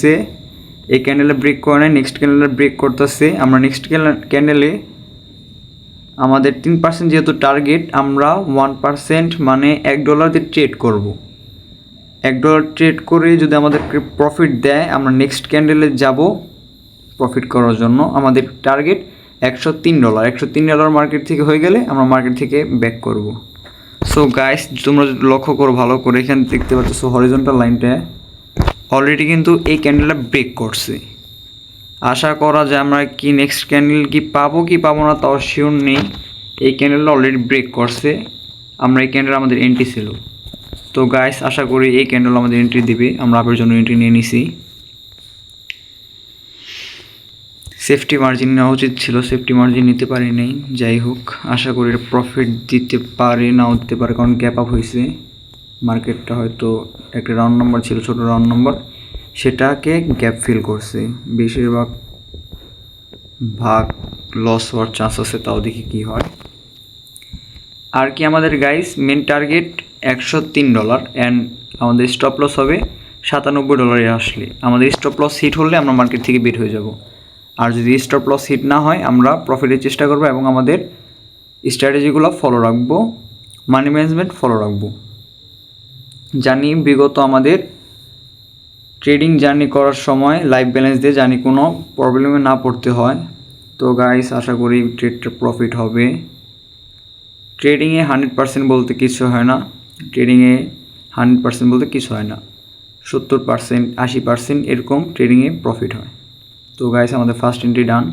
সে এই ক্যান্ডেলে ব্রেক করে নেয়, নেক্সট ক্যান্ডেলে ব্রেক করতেছে। আমরা নেক্সট ক্যান্ডেলে আমাদের 3% যেহেতু টার্গেট, আমরা 1% মানে $1 দিয়ে ট্রেড করব। $1 ট্রেড করে যদি আমাদেরকে প্রফিট দেয়, আমরা নেক্সট ক্যান্ডেলে যাব প্রফিট করার জন্য। আমাদের টার্গেট $103। $103 মার্কেট থেকে হয়ে গেলে আমরা মার্কেট থেকে ব্যাক করব। সো গাইস, তোমরা যদি লক্ষ্য করো ভালো করে, এখানে দেখতে পাচ্ছ হরিজন্টাল লাইনটা অলরেডি কিন্তু এই ক্যান্ডেলটা ব্রেক করছে। আশা করা যায় আমরা কি নেক্সট ক্যান্ডেল কি পাবো না তাও শিওর নেই। এই ক্যান্ডেলটা অলরেডি ব্রেক করছে, আমরা এই ক্যান্ডেল আমাদের এন্ট্রি ছিল। তো গাইস, আশা করি এই ক্যান্ডেল আমাদের এন্ট্রি দিবে। আমরা আপের জন্য এন্ট্রি নিয়ে নিছি। সেফটি মার্জিন নেওয়া উচিত ছিল, সেফটি মার্জিন নিতে পারি নাই। যাই হোক, আশা করি প্রফিট দিতে পারে, নাও দিতে পারে, কারণ গ্যাপ আপ হয়েছে। মার্কেটটা হয়তো একটা রাউন্ড নাম্বার ছিল, ছোটো রাউন্ড নাম্বার, সেটাকে গ্যাপ ফিল করছে। বেশিরভাগ লস হওয়ার চান্স আছে, তাও দেখি কী হয়। আর কি আমাদের গাইস মেন টার্গেট $103 অ্যান্ড আমাদের স্টপ লস হবে $97 আসলে। আমাদের স্টপ লস হিট হলে আমরা মার্কেট থেকে বের হয়ে যাব। আর যদি স্টপ লস হিট না হয়, আমরা প্রফিটের চেষ্টা করবো এবং আমাদের স্ট্র্যাটেজিগুলো ফলো রাখবো, মানি ম্যানেজমেন্ট ফলো রাখবো। জানি বিগত আমাদের ট্রেডিং জার্নি করার সময় লাইফ ব্যালেন্স দিয়ে জানি কোনো প্রবলেমে না পড়তে হয়। তো গাইস, আশা করি ট্রেডটা প্রফিট হবে। ট্রেডিংয়ে 100% বলতে কিছু হয় না, 70%, 80% এরকম ট্রেডিংয়ে প্রফিট হয়। তো গাইস, আমাদের ফার্স্ট এন্ট্রি ডান।